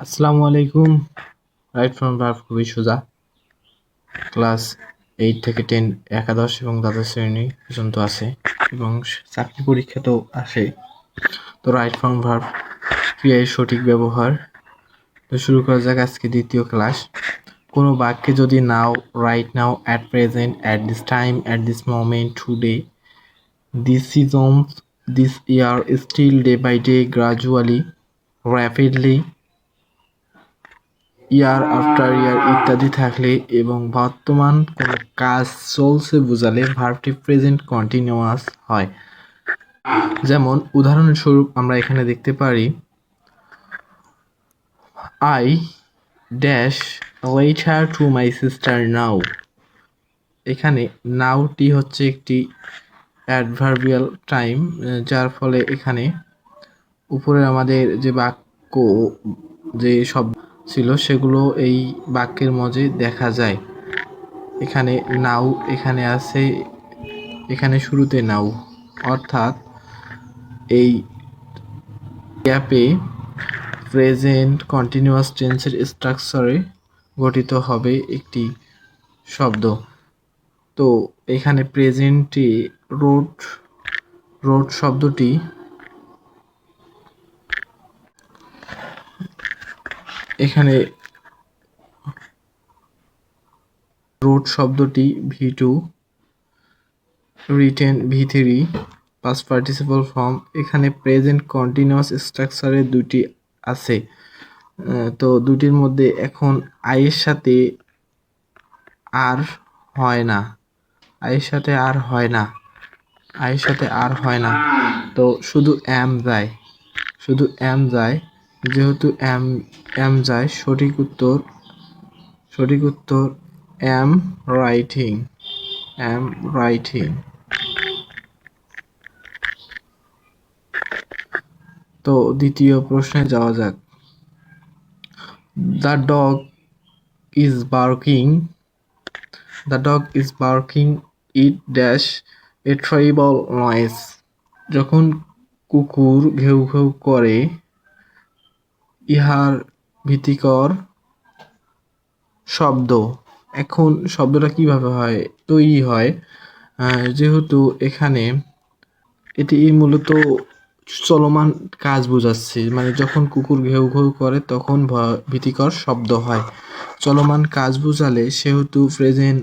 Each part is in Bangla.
আসসালামু আলাইকুম। রাইট ফ্রম ভার্ব খুবই সোজা। ক্লাস 8 থেকে 10 একাদশ এবং দ্বাদশ শ্রেণী পর্যন্ত আছে এবং চাকরি পরীক্ষাতেও আসে। তো রাইট ফ্রম ভার্ব ক্রিয়ার সঠিক ব্যবহার। তো শুরু করা যাক আজকে দ্বিতীয় ক্লাস। কোনো বাক্যে যদি now, right now, at present, at this time, at this moment, today, this seasons, this year, still, day by day, gradually, rapidly, year after year ইত্যাদি থাকলে এবং বর্তমান কোনো কাজ চলছে বোঝালে ভার্বটি প্রেজেন্ট কন্টিনিউয়াস হয়। যেমন উদাহরণস্বরূপ আমরা এখানে দেখতে পারি I dash letter to my sister now. এখানে নাওটি হচ্ছে একটি অ্যাডভার্বিয়াল টাইম, যার ফলে এখানে উপরে আমাদের যে বাক্য যে শব্দ ছিল সেগুলো এই বাক্যের মধ্যে দেখা যায়। এখানে নাও এখানে আছে, এখানে শুরুতে নাও, অর্থাৎ এই গ্যাপে প্রেজেন্ট কন্টিনিউয়াস টেন্সের স্ট্রাকচারে গঠিত হবে একটি শব্দ। তো এখানে প্রেজেন্টে রোড রোড শব্দটি এখানে রোড শব্দটি V2, written V3, past participle form. এখানে প্রেজেন্ট কন্টিনিউয়াস স্ট্রাকচারে দুটি আছে। তো দুটির মধ্যে এখন আয়ের সাথে আর হয় না, আয়ের সাথে আর হয় না, আয়ের সাথে আর হয় না। তো শুধু এম যায়, শুধু এম যায়। যেহেতু এম যায়, সঠিক উত্তর এম রাইটিং, এম রাইটিং। তো দ্বিতীয় প্রশ্নে যাওয়া যাক। The dog is barking, the dog is barking, it dash a terrible noise. যখন কুকুর ঘেউ ঘেউ করে, ইহার ভীতিকর শব্দ। এখন শব্দটা কিভাবে হয় তৈরি হয়, যেহেতু এখানে এটি মূলত চলমান কাজ বোঝাচ্ছে, মানে যখন কুকুর ঘেউ ঘেউ করে তখন ভীতিকর শব্দ হয়। চলমান কাজ বোঝালে সেহেতু প্রেজেন্ট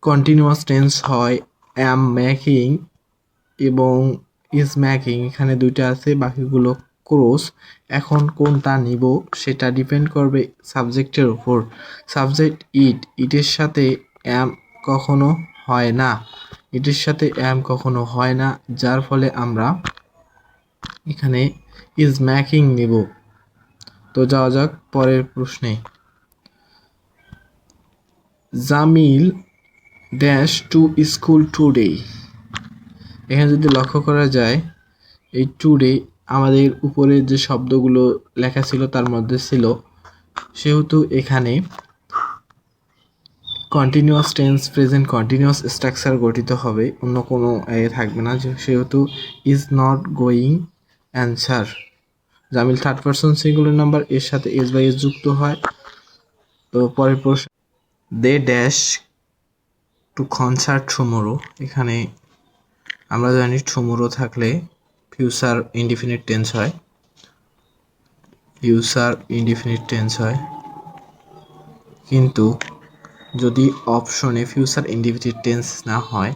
কন্টিনিউয়াস টেন্স হয় অ্যাম মেকিং এবং ইজ মেকিং। এখানে দুইটা আছে, বাকিগুলো ক্রস। এখন কোনটা নিব সেটা ডিপেন্ড করবে সাবজেক্টের উপর। সাবজেক্ট ইটের সাথে অ্যাম কখনো হয় না, ইটের সাথে অ্যাম কখনো হয় না, যার ফলে আমরা এখানে ইজ মেকিং নিব। তো যাওয়া যাক পরের প্রশ্নে। Jamil dash to school today. এখানে যদি লক্ষ্য করা যায়, এই টুডে আমাদের উপরে যে শব্দগুলো লেখা ছিল তার মধ্যে ছিল, সেহেতু এখানে continuous tense present continuous structure গঠিত হবে, অন্য কোনো থাকবে না। সেহেতু is not going answer. Jamil third person singular number, এর সাথে এস বাই এস যুক্ত হয়। তো পরের প্রশ্ন, they dash to concert tomorrow. এখানে আমরা জানি টুমোরো থাকলে ফিউচার ইনডিফিনিট টেন্স হয়, ফিউচার ইনডিফিনিট টেন্স হয়। কিন্তু যদি অপশনে ফিউচার ইনডিফিনিট টেন্স না হয়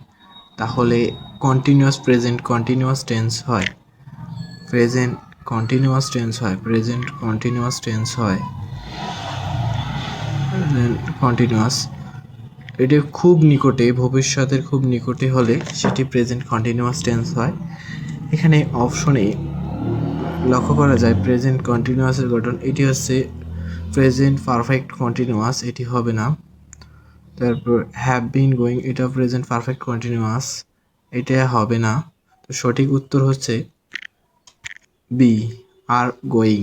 তাহলে কন্টিনিউয়াস প্রেজেন্ট কন্টিনিউয়াস টেন্স হয়, প্রেজেন্ট কন্টিনিউয়াস টেন্স হয়, প্রেজেন্ট কন্টিনিউয়াস টেন্স হয়, কন্টিনিউয়াস। এটি খুব নিকটে, ভবিষ্যতের খুব নিকটে হলে সেটি প্রেজেন্ট কন্টিনিউয়াস টেন্স হয়। এখানে অপশনে লক্ষ্য করা যায় প্রেজেন্ট কন্টিনিউয়াসের গঠন, এটি হচ্ছে প্রেজেন্ট পারফেক্ট কন্টিনিউয়াস, এটি হবে না। তারপর হ্যাভ বিন গোয়িং, এটা প্রেজেন্ট পারফেক্ট কন্টিনিউয়াস, এটা হবে না। তো সঠিক উত্তর হচ্ছে বি, আর গোয়িং।